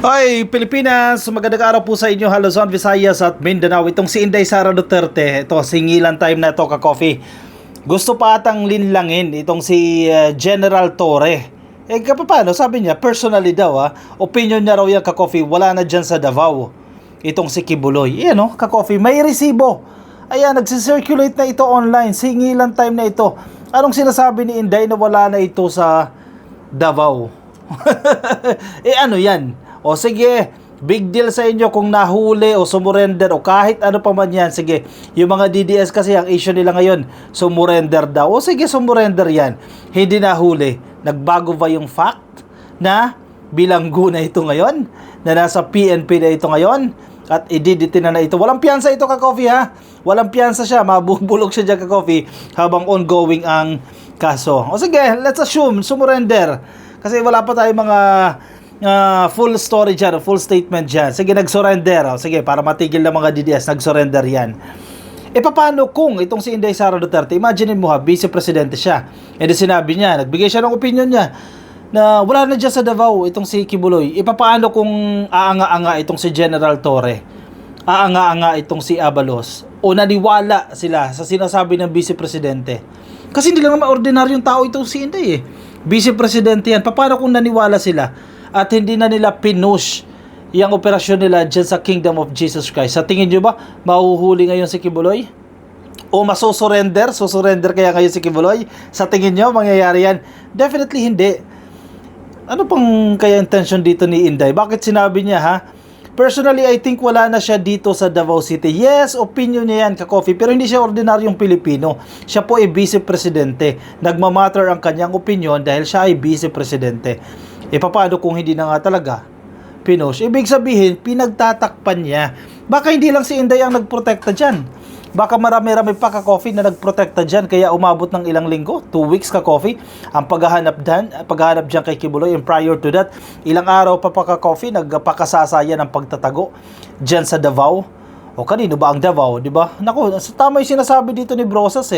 Hoy, Pilipinas! Magandang araw po sa inyo, Luzon, Visayas at Mindanao. Itong si Inday Sara Duterte, ito, singilan time na ito, ka-coffee. Gusto pa atang linlangin itong si General Torre. Paano? Sabi niya, personally daw, opinion niya raw yan, ka-coffee, wala na dyan sa Davao. Itong si Kibuloy. Yan, ka-coffee, may resibo. Ayan, nagsisirculate na ito online, singilan time na ito. Anong sinasabi ni Inday na wala na ito sa Davao? Ano yan? O sige, big deal sa inyo kung nahuli o sumurrender o kahit ano pa man yan. Sige, yung mga DDS kasi ang issue nila ngayon, sumurrender daw. O sige, sumurrender yan. Hindi nahuli. Nagbago ba yung fact na bilanggo na ito ngayon? Na nasa PNP na ito ngayon? At ididiti na ito. Walang piyansa ito, ka-coffee, ha? Walang piyansa siya. Mabubulok siya dyan, ka-coffee, habang ongoing ang kaso. O sige, let's assume sumurrender. Kasi wala pa tayong mga full story dyan, full statement dyan. Sige, nag-surrender. Sige, para matigil ng mga DDS, nag-surrender yan. Paano kung itong si Inday Sara Duterte, imagine mo vice-presidente siya. And sinabi niya, nagbigay siya ng opinion niya na wala na dyan sa Davao itong si Kibuloy. Paano kung aanga-anga itong si General Torre? Aanga-anga itong si Abalos? O naniwala sila sa sinasabi ng vice-presidente? Kasi hindi lang naman ordinaryong tao itong si Inday Vice-presidente yan. Paano kung naniwala sila? At hindi na nila pinush yung operasyon nila dyan sa Kingdom of Jesus Christ. Sa tingin nyo ba, mahuhuli ngayon si Kibuloy? O masusurrender? Susurrender kaya ngayon si Kibuloy? Sa tingin nyo, mangyayari yan? Definitely hindi. Ano pang kaya intention dito ni Inday? Bakit sinabi niya, Personally, I think wala na siya dito sa Davao City. Yes, opinion niya yan, ka-coffee. Pero hindi siya ordinaryong Pilipino. Siya po ay vice-presidente. Nagmamatter ang kanyang opinion dahil siya ay vice-presidente. Paano kung hindi na nga talaga pinush? Ibig sabihin, pinagtatakpan niya. Baka hindi lang si Inday ang nagprotekta dyan. Baka marami-rami pa, ka-coffee, na nagprotekta dyan. Kaya umabot ng ilang linggo, 2 weeks, ka-coffee, ang paghahanap dyan kay Kibuloy. And prior to that, ilang araw pa, ka-coffee, nagpakasasaya ng pagtatago dyan sa Davao. O kanino ba ang Davao, di ba? Naku, tama yung sinasabi dito ni Brosas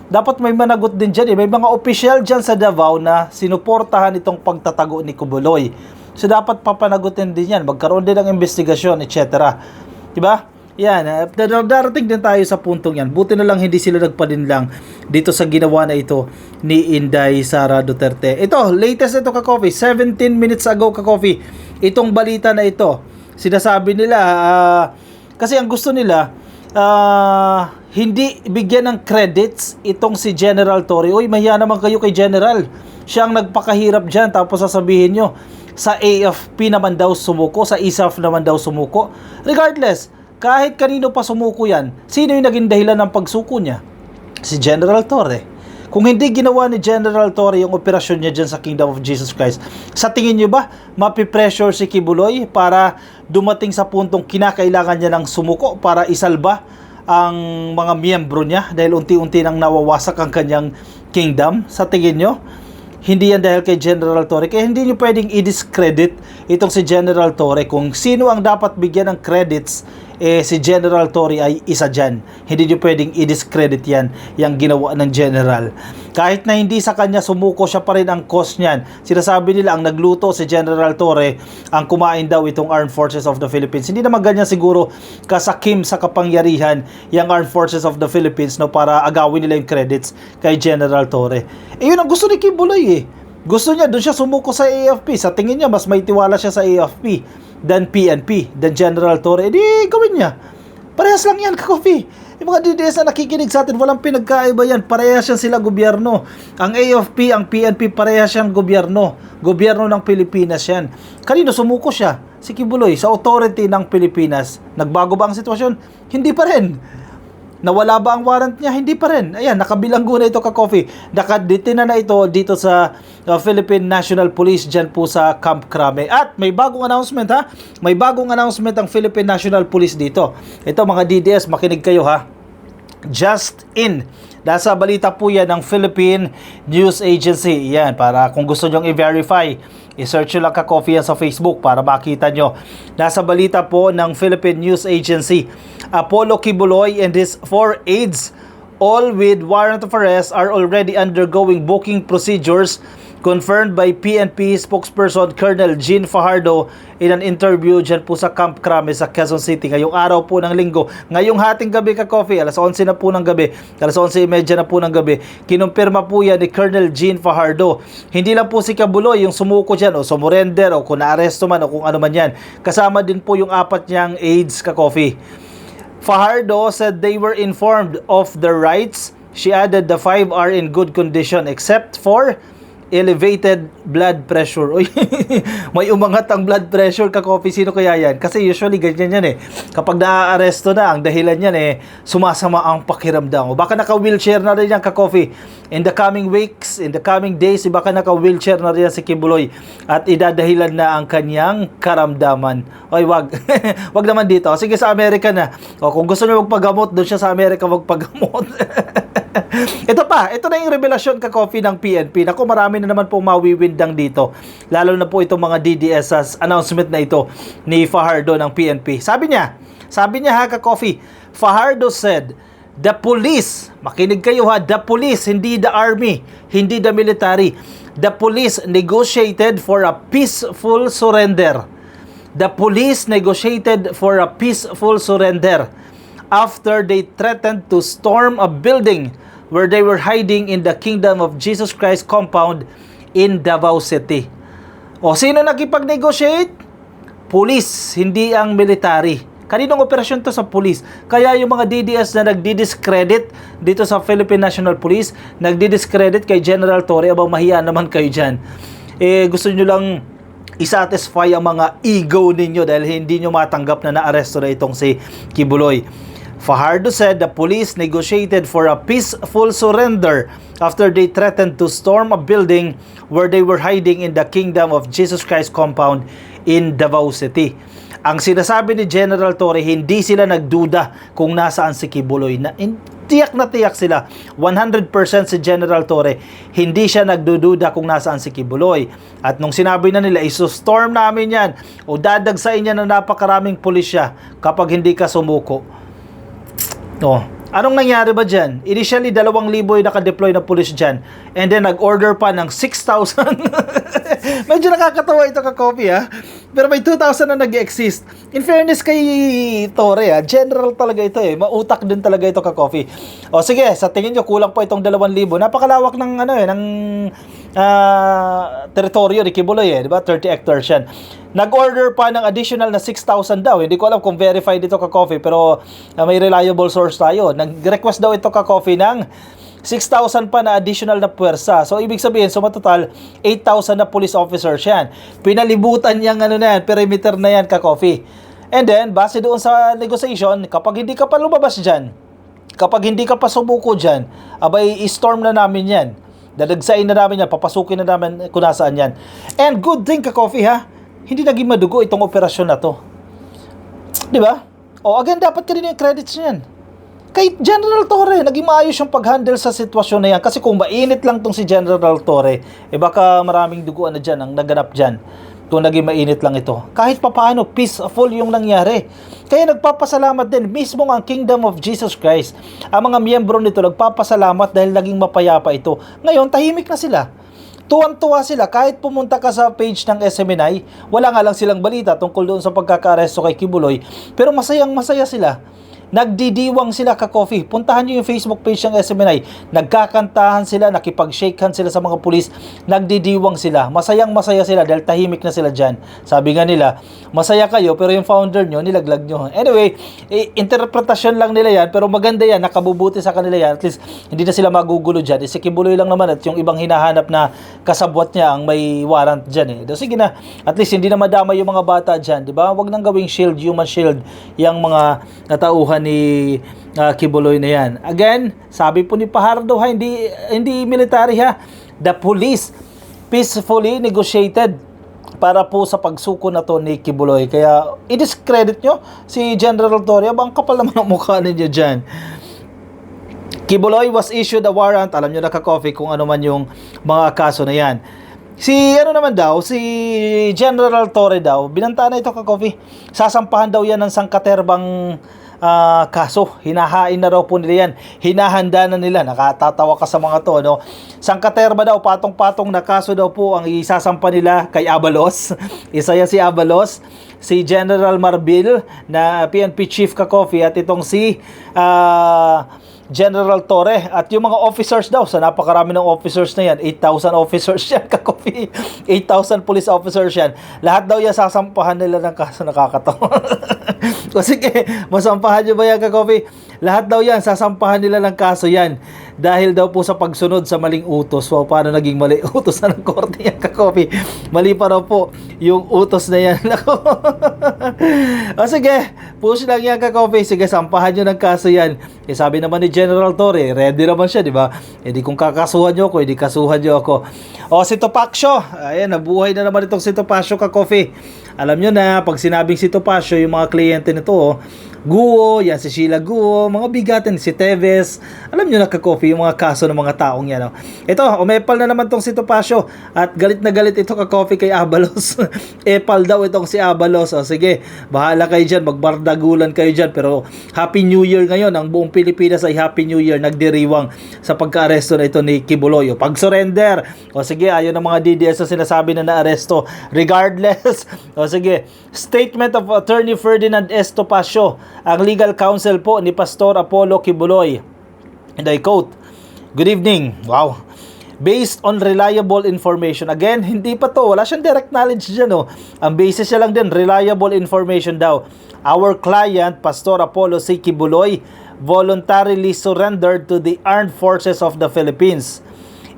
Dapat may managot din dyan May mga official dyan sa Davao na sinuportahan itong pagtatago ni Kibuloy. So dapat papanagutin din yan. Magkaroon din ng investigasyon, etc. Diba? Yan. Darating din tayo sa puntong yan. Buti na lang hindi sila nagpadinlang dito sa ginawa na ito ni Inday Sara Duterte. Ito, latest ito, ka-coffee. 17 minutes ago, ka-coffee. Itong balita na ito. Sinasabi nila, kasi ang gusto nila, hindi bigyan ng credits itong si General Torre. Uy, mahiya naman kayo kay General. Siya ang nagpakahirap dyan. Tapos sasabihin nyo, sa AFP naman daw sumuko, sa ISAF naman daw sumuko. Regardless, kahit kanino pa sumuko yan, sino yung naging dahilan ng pagsuko niya? Si General Torre. Kung hindi ginawa ni General Torre yung operasyon niya dyan sa Kingdom of Jesus Christ, sa tingin nyo ba, mapipressure si Kibuloy para dumating sa puntong kinakailangan niya ng sumuko para isalba ang mga miyembro niya dahil unti-unti nang nawawasak ang kanyang kingdom? Sa tingin nyo, hindi yan dahil kay General Torre. Kaya hindi nyo pwedeng i-discredit itong si General Torre. Kung sino ang dapat bigyan ng credits, si General Torre ay isa dyan. Hindi nyo pwedeng i-discredit yan, yung ginawa ng General. Kahit na hindi sa kanya sumuko, siya pa rin ang cause niyan. Sinasabi nila ang nagluto si General Torre, ang kumain daw itong Armed Forces of the Philippines. Hindi naman ganyan siguro kasakim sa kapangyarihan yung Armed Forces of the Philippines para agawin nila yung credits kay General Torre. Yun ang gusto ni Kibuloy Gusto niya, doon siya sumuko sa AFP. Sa tingin niya, mas may tiwala siya sa AFP than PNP, than General Torre. Gawin niya. Parehas lang yan, ka-coffee. Yung mga DDS na nakikinig sa atin, walang pinagkaiba yan. Parehas yan sila gobyerno. Ang AFP, ang PNP, parehas yan gobyerno. Gobyerno ng Pilipinas yan. Kanino sumuko siya? Si Kibuloy, sa authority ng Pilipinas. Nagbago ba ang sitwasyon? Hindi pa rin. Nawala ba ang warrant niya? Hindi pa rin. Ayan, nakabilanggo na ito, ka-coffee. Nakadetina na ito dito sa Philippine National Police dyan po sa Camp Crame. At may bagong announcement May bagong announcement ang Philippine National Police dito. Ito mga DDS, makinig kayo Just in. Nasa balita po yan ng Philippine News Agency. Yan, para kung gusto nyong i-verify, i-search nyo lang, ka-coffee yan sa Facebook para makita nyo. Nasa balita po ng Philippine News Agency, Apollo Kibuloy and his 4 aides, all with warrant of arrest, are already undergoing booking procedures confirmed by PNP spokesperson Colonel Jean Fajardo in an interview dyan po sa Camp Crame sa Quezon City ngayong araw po ng linggo. Ngayong hating gabi ka-coffee, alas 11 na po ng gabi, alas 11:30 na po ng gabi, kinumpirma po yan ni Colonel Jean Fajardo. Hindi lang po si Kibuloy yung sumuko dyan o sumurrender o kung naaresto man o kung ano man yan. Kasama din po yung 4 niyang aides ka-coffee. Fajardo said they were informed of their rights. She added the 5 are in good condition except for elevated blood pressure. Uy, may umangat ang blood pressure ka-coffee. Sino kaya yan? Kasi usually ganyan yan eh. Kapag naaaresto na, ang dahilan yan eh, sumasama ang pakiramdam. O baka naka-wheelchair na rin yan ka-coffee. In the coming weeks, in the coming days, baka naka-wheelchair na rin yan si Kibuloy at idadahilan na ang kanyang karamdaman. Oy, wag. Wag naman dito. Sige, sa Amerika na. O, kung gusto niyo magpagamot, doon siya sa Amerika magpagamot. Ito na yung revelasyon ka-coffee ng PNP. Naku, marami na naman po mawiwindang dito. Lalo na po itong mga DDS sa announcement na ito ni Fajardo ng PNP. Sabi niya ha ka-coffee, Fajardo said, the police, makinig kayo ha, the police, hindi the army, hindi the military. The police negotiated for a peaceful surrender. The police negotiated for a peaceful surrender after they threatened to storm a building where they were hiding in the Kingdom of Jesus Christ compound in Davao City. O sino nakipag-negotiate? Police, hindi ang military. Kaninong operasyon to? Sa police. Kaya yung mga DDS na nagdi-discredit dito sa Philippine National Police, nagdi-discredit kay General Torre, abang mahiya naman kayo dyan. Gusto nyo lang isatisfy ang mga ego ninyo dahil hindi nyo matanggap na naaresto na itong si Kibuloy. Fajardo said the police negotiated for a peaceful surrender after they threatened to storm a building where they were hiding in the Kingdom of Jesus Christ compound in Davao City. Ang sinasabi ni General Torre, hindi sila nagduda kung nasaan si Kibuloy. Tiyak na tiyak sila. 100% si General Torre, hindi siya nagdududa kung nasaan si Kibuloy. At nung sinabi na nila, isustorm namin yan o dadagsain niya na napakaraming pulisya kapag hindi ka sumuko. Oh, anong nangyari ba dyan? Initially, 2,000 yung naka-deploy na police dyan. And then, nag-order pa ng 6,000. Medyo nakakatawa ito ka-copy ha. Pero may 2,000 na nag-exist. In fairness kay Torre ha, general talaga ito eh. Mautak din talaga ito ka-copy. O sige, sa tingin nyo, kulang pa itong 2,000. Napakalawak ng teritoryo ni Kibuloy eh. Diba? 30 hectares yan. Nag-order pa ng additional na 6,000 daw. Hindi ko alam kung verified ito ka-coffee pero may reliable source tayo. Nag-request daw ito ka-coffee ng 6,000 pa na additional na puwersa. So, ibig sabihin, matotal, 8,000 na police officers yan. Pinalibutan niyang perimeter na yan ka-coffee. And then, base doon sa negotiation, kapag hindi ka pa lumabas dyan, kapag hindi ka pa sumuko dyan, abay, i-storm na namin yan. Dadagsain na namin yan, papasukin na namin kung nasaan yan. And good thing ka-coffee ha, hindi naging madugo itong operasyon na to. Di ba? O again, dapat ka din yung credits niyan. Kay General Torre, naging maayos yung pag-handle sa sitwasyon na yan. Kasi kung mainit lang tong si General Torre, baka maraming duguan na dyan ang naganap dyan. Kung naging mainit lang ito. Kahit papaano, peaceful yung nangyari. Kaya nagpapasalamat din mismo ang Kingdom of Jesus Christ. Ang mga miyembro nito nagpapasalamat dahil naging mapayapa ito. Ngayon, tahimik na sila. Tuwan-tuwa sila kahit pumunta ka sa page ng SMNI, wala nga lang silang balita tungkol doon sa pagkaka-aresto kay Kibuloy, pero masayang-masaya sila. Nagdidiwang sila ka-coffee. Puntahan nyo yung Facebook page ng SMNI. Nagkakantahan sila, nakipag-shake hands sila sa mga pulis. Nagdidiwang sila. Masayang-masaya sila dahil tahimik na sila dyan. Sabi nga nila, masaya kayo pero yung founder nyo, nilaglag nyo. Anyway, interpretasyon lang nila yan pero maganda yan, nakabubuti sa kanila yan. At least hindi na sila magugulo dyan. Si Kibuloy lang naman at yung ibang hinahanap na kasabwat niya ang may warrant dyan eh. Sige na, at least hindi na madama yung mga bata dyan. Diba? Huwag nang gawing shield, human shield, yung mga natauhan ni Kibuloy na yan. Again, sabi po ni Fajardo ha, hindi military ha. The police peacefully negotiated para po sa pagsuko na to ni Kibuloy. Kaya i-discredit nyo si General Torre. Ang kapal naman ang mukha ninyo dyan. Kibuloy was issued a warrant. Alam nyo na ka-coffee kung ano man yung mga kaso na yan. Si ano naman daw, si General Torre daw, binanta na ito ka-coffee. Sasampahan daw yan ng sangkaterbang kaso. Hinahain na raw po nila yan. Hinahanda na nila. Nakatatawa ka sa mga to, no? Sangkaterba daw, patong-patong na kaso daw po ang isasampa nila kay Abalos. Isa yan si Abalos, si General Marbil na PNP Chief ka-coffee, at itong si General Torre, at yung mga officers daw, sa napakarami ng officers na yan, 8,000 officers yan ka-coffee, 8,000 police officers yan, lahat daw yan sasampahan nila ng kaso. Nakakatawa. O sige, masampahan nyo ba yan ka-coffee? Lahat daw yan, sasampahan nila ng kaso yan, dahil daw po sa pagsunod sa maling utos. So, paano naging mali utos na ng korte yan ka-coffee? Mali pa raw po yung utos na yan. O sige, push lang yan ka-coffee. Sige, sampahan nyo ng kaso yan. Eh, sabi naman ni General Torre, ready naman siya, di ba? Eh, di kung kakasuhan nyo ako, di kasuhan nyo ako. O, si Topacio, ayan, nabuhay na naman itong si Topacio ka-coffee. Alam nyo na, pag sinabing si Topacio, yung mga kliyente nito, Guo, yan si Sheila Guo, mga bigatin, si Teves, alam nyo na ka-coffee, yung mga kaso ng mga taong yan. Ito, umepal na naman tong si Topacio, at galit na galit ito ka-coffee kay Abalos. Epal daw itong si Abalos. O sige, bahala kayo dyan, magbardagulan kayo dyan, pero Happy New Year ngayon. Ang buong Pilipinas ay Happy New Year, nagdiriwang sa pagka-aresto na ito ni Kibuloy. Pag-surrender, o sige, ayon ng mga DDS na sinasabi na na-aresto, regardless. O sige, statement of Attorney Ferdinand S. Topacio, ang legal counsel po ni Pastor Apollo Kibuloy. And I quote, "Good evening." Wow. Based on reliable information. Again, hindi pa to. Wala siyang direct knowledge dyan. Ang basis siya lang din, reliable information daw. Our client, Pastor Apollo C. Kibuloy, voluntarily surrendered to the Armed Forces of the Philippines.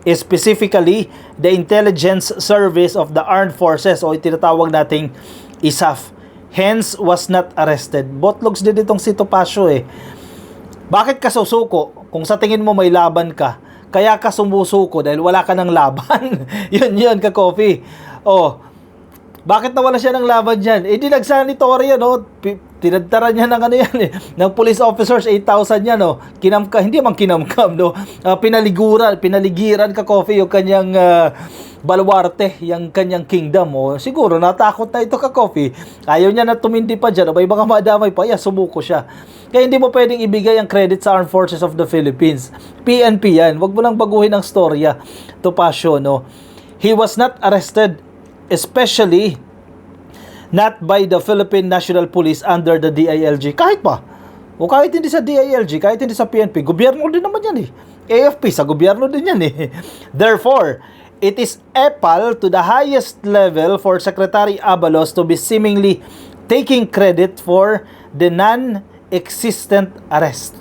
Specifically, the Intelligence Service of the Armed Forces, o itinatawag nating ISAF. Hence, was not arrested. Botlogs din itong si Topacio eh. Bakit ka susuko kung sa tingin mo may laban ka? Kaya ka sumusuko dahil wala ka ng laban. yun ka-coffee. Bakit nawala siya ng laban dyan? Di nagsana ni Torre yan, tinadtaran niya ng ano yan ng police officers, 8,000 yan, hindi man kinamkam, pinaligiran ka-coffee yung kanyang baluarte, yung kanyang kingdom, siguro natakot na ito ka-coffee, ayaw niya na tumindi pa dyan, may mga madamay pa, sumuko siya. Kaya hindi mo pwedeng ibigay ang credit sa Armed Forces of the Philippines. PNP yan, wag mo lang baguhin ang storya, Topacio, He was not arrested, especially not by the Philippine National Police under the DILG. Kahit pa, o kahit hindi sa DILG, kahit hindi sa PNP, gobyerno din naman yan eh. AFP, sa gobyerno din yan eh. Therefore, it is epal to the highest level for Secretary Abalos to be seemingly taking credit for the non-existent arrest.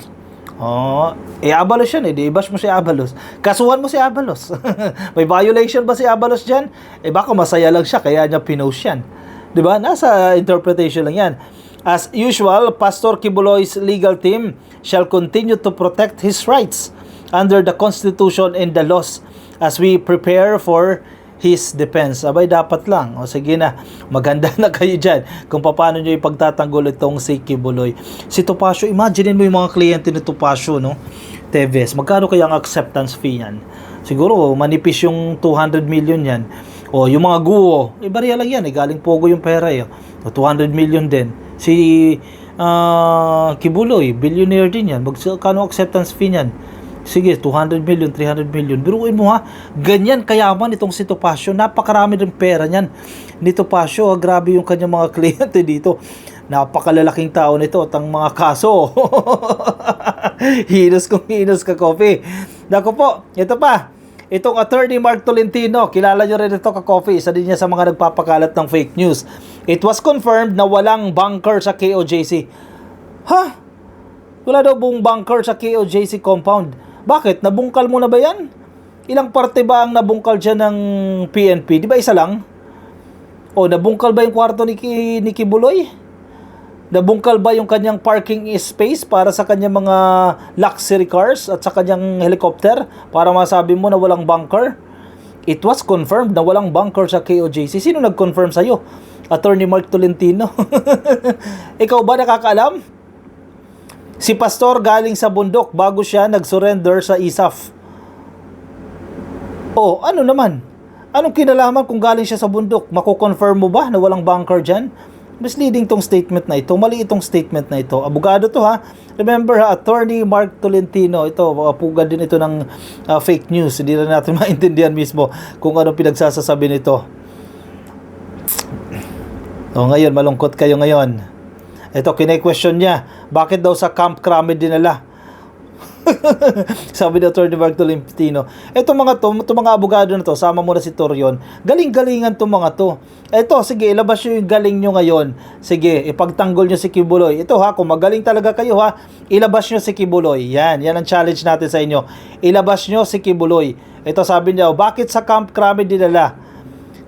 Abalos yan eh. Di-bash mo si Abalos. Kasuhan mo si Abalos. May violation ba si Abalos dyan? Baka masaya lang siya, kaya niya pinost yan. Diba? Nasa interpretation lang yan. As usual, Pastor Kibuloy's legal team shall continue to protect his rights under the Constitution and the laws as we prepare for his defense. Abay, dapat lang. Sige na, maganda na kayo dyan kung paano nyo ipagtatanggol itong si Kibuloy. Si Topacio, imagine mo yung mga kliyente ni Topacio, Teves, magkano kaya ang acceptance fee yan? Siguro, manipis yung 200 million yan. Yung mga Guo, bariya lang yan, galing Pogo yung pera 200 million din. Si Kibuloy, billionaire din yan. Magkano acceptance fee yan? Sige, 200 million, 300 million. Biruin mo ganyan kayaman itong si Topacio. Napakarami rin pera niyan ni Topacio. Grabe yung kanyang mga kliyente dito. Napakalalaking tao nito at ang mga kaso. Hinos kung hinos ka-coffee. Naku po, ito pa. Itong attorney Mark Tolentino, kilala nyo rin ito ka-coffee. Isa din niya sa mga nagpapakalat ng fake news. It was confirmed na walang bunker sa KOJC. Wala daw buong bunker sa KOJC compound. Bakit? Nabungkal mo na ba yan? Ilang parte ba ang nabungkal dyan ng PNP? Di ba isa lang? Nabungkal ba yung kwarto ni Kibuloy? Nabungkal ba yung kanyang parking space para sa kanyang mga luxury cars at sa kanyang helicopter para masabi mo na walang bunker? It was confirmed na walang bunker sa KOJC. Sino nag-confirm sa'yo? Attorney Mark Tolentino. Ikaw ba nakakaalam? Si Pastor galing sa bundok bago siya nag-surrender sa ISAF. Ano naman? Anong kinalaman kung galing siya sa bundok? Mako-confirm mo ba na walang bunker dyan? Misleading tong statement na ito. Mali itong statement na ito. Abogado to ha. Remember ha, Attorney Mark Tolentino. Ito, pugad din ito ng fake news. Hindi na natin maintindihan mismo kung anong pinagsasasabi nito. Ngayon, malungkot kayo ngayon. Ito, kine-question niya. Bakit daw sa Camp Crame dinala? Sabi ni Attorney Mark Tolentino. Itong mga abogado na to, sama mo na si Torion, galing-galingan itong mga to. Ito, sige, ilabas nyo yung galing nyo ngayon. Sige, ipagtanggol nyo si Kibuloy. Ito ha, kung magaling talaga kayo ha, ilabas nyo si Kibuloy. Yan ang challenge natin sa inyo. Ilabas nyo si Kibuloy. Ito sabi niya, bakit sa Camp Crame dinala?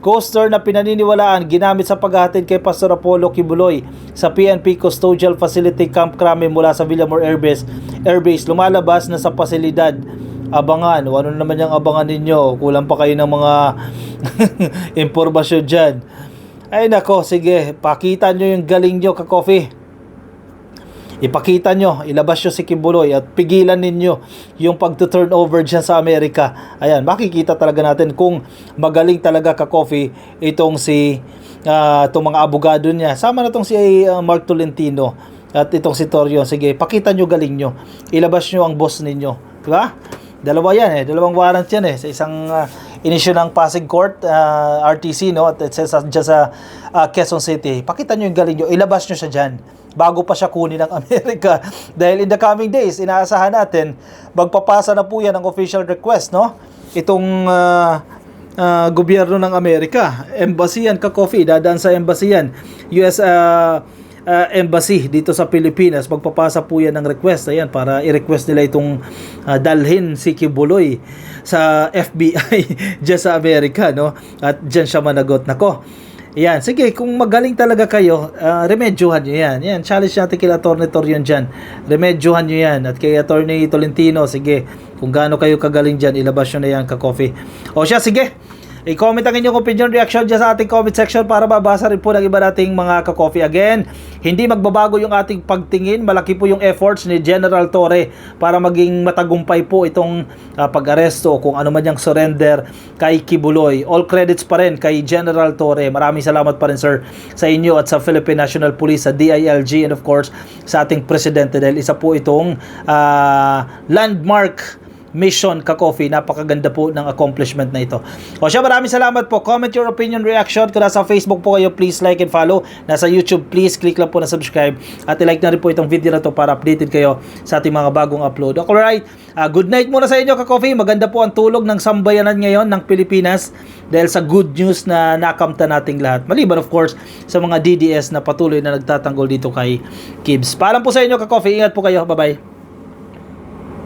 Coaster na pinaniniwalaan ginamit sa paghahatid kay Pastor Apollo Kibuloy sa PNP Custodial Facility Camp Crame mula sa Villamor Airbase lumalabas na sa pasilidad. Abangan, ano naman yung abangan ninyo? Kulang pa kayo ng mga impormasyon dyan. Ay nako, sige, pakita nyo yung galing nyo, ka-coffee. Ipakita nyo, ilabas nyo si Kibuloy at pigilan ninyo yung pag-turnover dyan sa Amerika. Ayan, makikita talaga natin kung magaling talaga ka-coffee itong itong mga abogado niya. Sama na itong si Mark Tolentino at itong si Torion. Sige, pakita nyo galing nyo. Ilabas nyo ang boss ninyo. Diba? Dalawa yan dalawang warrant yan sa isang inisyu ng Pasig Court, RTC, no? At dyan sa Quezon City. Pakita nyo yung galing nyo. Ilabas nyo siya dyan bago pa siya kunin ng Amerika. Dahil in the coming days, inaasahan natin, magpapasa na po yan ng official request, no? Itong gobyerno ng Amerika. Embassy yan, ka-coffee. Dadaan sa embassy yan. US embassy dito sa Pilipinas. Magpapasa po yan ng request. Ayan, para i-request nila itong dalhin si Kibuloy sa FBI dyan sa Amerika, no? At dyan siya managot. Nako. Yan, sige, kung magaling talaga kayo, remedyohan nyo yan. Yan, challenge natin kay Atty. Torion dyan. Remedyohan nyo yan. At kay Atty. Tolentino, sige, kung gaano kayo kagaling dyan, ilabas nyo na yan, ka-coffee. O siya, sige, i-comment ang inyong opinion, reaction dyan sa ating comment section para mabasa rin po ng iba nating mga ka-coffee. Again, hindi magbabago yung ating pagtingin. Malaki po yung efforts ni General Torre para maging matagumpay po itong pag-aresto kung ano man yung surrender kay Kibuloy. All credits pa rin kay General Torre. Maraming salamat pa rin, sir, sa inyo at sa Philippine National Police, sa DILG, and of course sa ating presidente, dahil isa po itong landmark mission, ka-coffee. Napakaganda po ng accomplishment na ito. O siya, maraming salamat po. Comment your opinion, reaction. Kung nasa Facebook po kayo, please like and follow. Nasa YouTube, please click lang po na subscribe. At i-like na rin po itong video na to para updated kayo sa ating mga bagong upload. Alright, good night muna sa inyo, ka-coffee. Maganda po ang tulog ng sambayanan ngayon ng Pilipinas dahil sa good news na nakamta nating lahat. Maliban of course sa mga DDS na patuloy na nagtatanggol dito kay Kibs. Paalam po sa inyo, ka-coffee. Ingat po kayo. Bye-bye.